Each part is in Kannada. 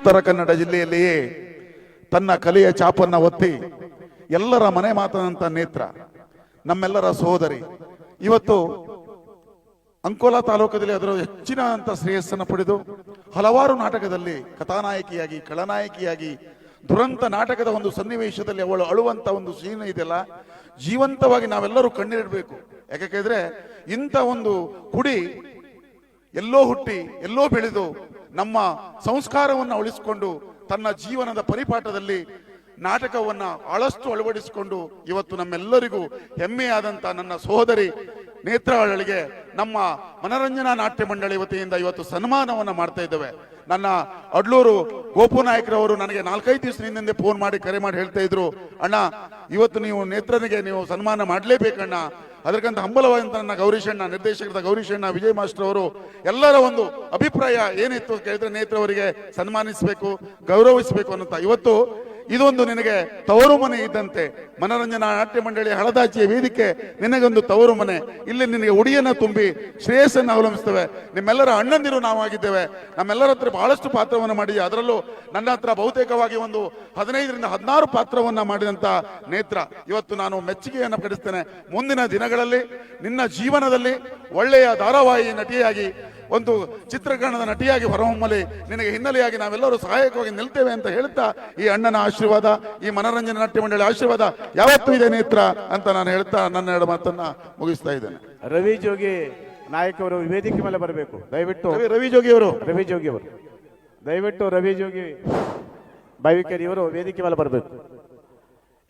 ಉತ್ತರ ಕನ್ನಡ ಜಿಲ್ಲೆಯಲ್ಲಿಯೇ ತನ್ನ ಕಲೆಯ ಚಾಪನ್ನ ಒತ್ತಿ ಎಲ್ಲರ ಮನೆ ಮಾತನಂತ ನೇತ್ರ, ನಮ್ಮೆಲ್ಲರ ಸಹೋದರಿ. ಇವತ್ತು ಅಂಕೋಲಾ ತಾಲೂಕದಲ್ಲಿ ಅದರ ಹೆಚ್ಚಿನ ಅಂತ ಶ್ರೇಯಸ್ಸನ್ನು ಪಡೆದು ಹಲವಾರು ನಾಟಕದಲ್ಲಿ ಕಥಾನಾಯಕಿಯಾಗಿ, ಖಳನಾಯಕಿಯಾಗಿ, ದುರಂತ ನಾಟಕದ ಒಂದು ಸನ್ನಿವೇಶದಲ್ಲಿ ಅವಳು ಅಳುವಂತ ಒಂದು ಸೀನ್ ಇದೆಯಲ್ಲ, ಜೀವಂತವಾಗಿ ನಾವೆಲ್ಲರೂ ಕಣ್ಣಿಡಬೇಕು. ಯಾಕೆಂದ್ರೆ ಇಂಥ ಒಂದು ಕುಡಿ ಎಲ್ಲೋ ಹುಟ್ಟಿ ಎಲ್ಲೋ ಬೆಳೆದು ನಮ್ಮ ಸಂಸ್ಕಾರವನ್ನು ಉಳಿಸಿಕೊಂಡು ತನ್ನ ಜೀವನದ ಪರಿಪಾಠದಲ್ಲಿ ನಾಟಕವನ್ನ ಆಳಷ್ಟು ಅಳವಡಿಸಿಕೊಂಡು ಇವತ್ತು ನಮ್ಮೆಲ್ಲರಿಗೂ ಹೆಮ್ಮೆಯಾದಂತ ನನ್ನ ಸಹೋದರಿ ನೇತ್ರಾಳಿಗೆ ನಮ್ಮ ಮನರಂಜನಾ ನಾಟ್ಯ ಮಂಡಳಿ ವತಿಯಿಂದ ಇವತ್ತು ಸನ್ಮಾನವನ್ನ ಮಾಡ್ತಾ ಇದ್ದೇವೆ. ನನ್ನ ಅಡ್ಲೂರು ಗೋಪು ನಾಯಕರವರು ನನಗೆ 4-5 ದಿವಸದಿಂದ ಫೋನ್ ಮಾಡಿ ಕರೆ ಮಾಡಿ ಹೇಳ್ತಾ ಇದ್ರು, ಅಣ್ಣ ಇವತ್ತು ನೀವು ನೇತ್ರನಿಗೆ ನೀವು ಸನ್ಮಾನ ಮಾಡಲೇಬೇಕಣ್ಣ. ಅದಕ್ಕಂತ ಹಂಬಲವಾದಂತ ನನ್ನ ಗೌರೀಶಣ್ಣ, ನಿರ್ದೇಶಕರಾದ ಗೌರೀಶಣ್ಣ, ವಿಜಯ್ ಮಾಸ್ಟರ್ ಅವರು ಎಲ್ಲರ ಒಂದು ಅಭಿಪ್ರಾಯ ಏನಿತ್ತು ಕೇಳಿದ್ರೆ ನೇತ್ರವರಿಗೆ ಸನ್ಮಾನಿಸಬೇಕು, ಗೌರವಿಸಬೇಕು ಅನ್ನುತ್ತಾ. ಇವತ್ತು ಇದೊಂದು ನಿನಗೆ ತವರು ಮನೆ ಇದ್ದಂತೆ. ಮನರಂಜನಾ ನಾಟ್ಯ ಮಂಡಳಿ ಹಳದಾಚಿಯ ವೇದಿಕೆ ನಿನಗೊಂದು ತವರು ಮನೆ. ಇಲ್ಲಿ ನಿನಗೆ ಉಡಿಯನ್ನ ತುಂಬಿ ಶ್ರೇಯಸ್ಸನ್ನು ಅವಲಂಬಿಸ್ತೇವೆ. ನಿಮ್ಮೆಲ್ಲರ ಅಣ್ಣಂದಿರು ನಾವಾಗಿದ್ದೇವೆ. ನಮ್ಮೆಲ್ಲರ ಹತ್ರ ಬಹಳಷ್ಟು ಪಾತ್ರವನ್ನು ಮಾಡಿ, ಅದರಲ್ಲೂ ನನ್ನ ಹತ್ರ ಬಹುತೇಕವಾಗಿ ಒಂದು 15ರಿಂದ 16 ಪಾತ್ರವನ್ನ ಮಾಡಿದಂತ ನೇತ್ರ ಇವತ್ತು ನಾನು ಮೆಚ್ಚುಗೆಯನ್ನು ಪಡಿಸ್ತೇನೆ. ಮುಂದಿನ ದಿನಗಳಲ್ಲಿ ನಿನ್ನ ಜೀವನದಲ್ಲಿ ಒಳ್ಳೆಯ ಧಾರಾವಾಹಿ ನಟಿಯಾಗಿ, ಒಂದು ಚಿತ್ರೀಕರಣದ ನಟಿಯಾಗಿ ಹೊರಹೊಮ್ಮಲಿ, ನಿನಗೆ ಹಿನ್ನೆಲೆಯಾಗಿ ನಾವೆಲ್ಲರೂ ಸಹಾಯಕವಾಗಿ ನಿಲ್ತೇವೆ ಅಂತ ಹೇಳ್ತಾ, ಈ ಅಣ್ಣನ ಆಶೀರ್ವಾದ, ಈ ಮನರಂಜನಾ ನಾಟ್ಯ ಮಂಡಳಿ ಆಶೀರ್ವಾದ ಯಾವತ್ತೂ ಇದೆ ನೇತ್ರ ಅಂತ ನಾನು ಹೇಳ್ತಾ ನನ್ನ 2 ಮಾತನ್ನ ಮುಗಿಸ್ತಾ ಇದ್ದೇನೆ. ರವಿ ಜೋಗಿ ನಾಯಕ್ ಅವರು ವೇದಿಕೆ ಮೇಲೆ ಬರಬೇಕು ದಯವಿಟ್ಟು. ರವಿ ಜೋಗಿ ಅವರು ದಯವಿಟ್ಟು ರವಿ ಜೋಗಿ ಬಾವಿಕೇರಿ ಇವರು ವೇದಿಕೆ ಮೇಲೆ ಬರಬೇಕು.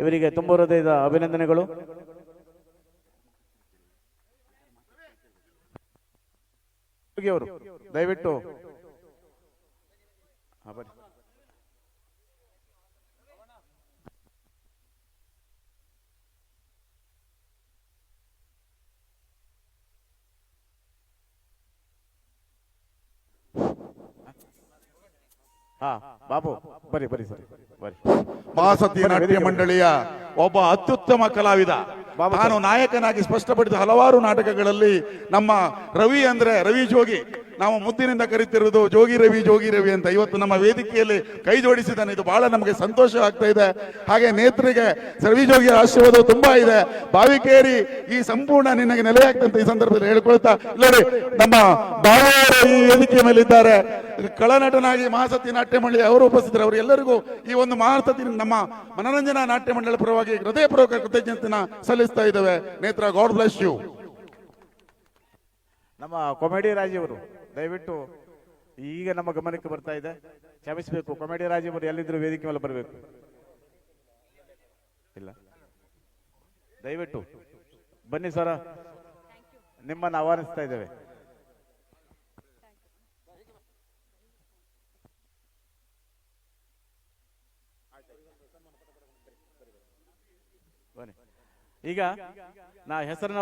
ಇವರಿಗೆ ತುಂಬ ಹೃದಯದ ಅಭಿನಂದನೆಗಳು. ಅವರು ದಯವಿಟ್ಟು ಬನ್ನಿ. ಬಾಬು ಬರ್ರಿ ಸರ್ ಬರ್ರಿ. ಮಹಾಸತಿ ನಾಟ್ಯ ಮಂಡಳಿಯ ಒಬ್ಬ ಅತ್ಯುತ್ತಮ ಕಲಾವಿದ, ನಾನು ನಾಯಕನಾಗಿ ಸ್ಪಷ್ಟಪಡಿಸಿದ ಹಲವಾರು ನಾಟಕಗಳಲ್ಲಿ ನಮ್ಮ ರವಿ ಅಂದ್ರೆ ರವಿ ಜೋಗಿ, ನಾವು ಮುದ್ದಿನಿಂದ ಕರೀತಿರುವುದು ಜೋಗಿ ರವಿ ಅಂತ. ಇವತ್ತು ನಮ್ಮ ವೇದಿಕೆಯಲ್ಲಿ ಕೈ ಜೋಡಿಸಿದ್ದಾನೆ, ಇದು ಬಹಳ ನಮಗೆ ಸಂತೋಷ ಆಗ್ತಾ ಇದೆ. ಹಾಗೆ ನೇತ್ರಿಗೆ ರವಿ ಜೋಗಿಯ ಆಶೀರ್ವಾದ ತುಂಬಾ ಇದೆ. ಬಾವಿಕೇರಿ ಈ ಸಂಪೂರ್ಣ ನಿನಗೆ ನೆಲೆಯಾಗ್ತಂತ ಈ ಸಂದರ್ಭದಲ್ಲಿ ಹೇಳ್ಕೊಳ್ತಾ, ಇಲ್ಲರಿ ನಮ್ಮ ಬಾವಿಯವರು ಈ ವೇದಿಕೆ ಮೇಲೆ ಇದ್ದಾರೆ. ಕಳನಟನಾಗಿ ಮಹಾಸತಿ ನಾಟ್ಯ ಮಂಡಳಿ ಅವರು ಉಪಸ್ಥಿತರು. ಅವರು ಎಲ್ಲರಿಗೂ ಈ ಒಂದು ಮಹಾಸತಿ ನಮ್ಮ ಮನರಂಜನಾ ನಾಟ್ಯ ಮಂಡಳಿ ಪರವಾಗಿ ಹೃದಯಪೂರ್ವಕ ಕೃತಜ್ಞತೆನ ಸಲ್ಲಿಸ್ತಾ ಇದ್ದೇವೆ. ನೇತ್ರ, ಗಾಡ್ ಬ್ಲೆಸ್ ಯು. ನಮ್ಮ ಕಾಮಿಡಿ ರಾಜಿಯವರು ದಯವಿಟ್ಟು ಈಗ ನಮ್ಮ ಗಮನಕ್ಕೆ ಬರ್ತಾ ಇದೆ, ಕ್ಷಮಿಸಬೇಕು. ಕಾಮಿಡಿ ರಾಜಿಯವರು ಎಲ್ಲಿದ್ರು ವೇದಿಕೆ ಮೇಲೆ ಬರಬೇಕು. ಇಲ್ಲ, ದಯವಿಟ್ಟು ಬನ್ನಿ ಸರ, ನಿಮ್ಮನ್ನು ಆಹ್ವಾನಿಸ್ತಾ ಇದ್ದೇವೆ. ಈಗ ನಾ ಹೆಸರನ್ನ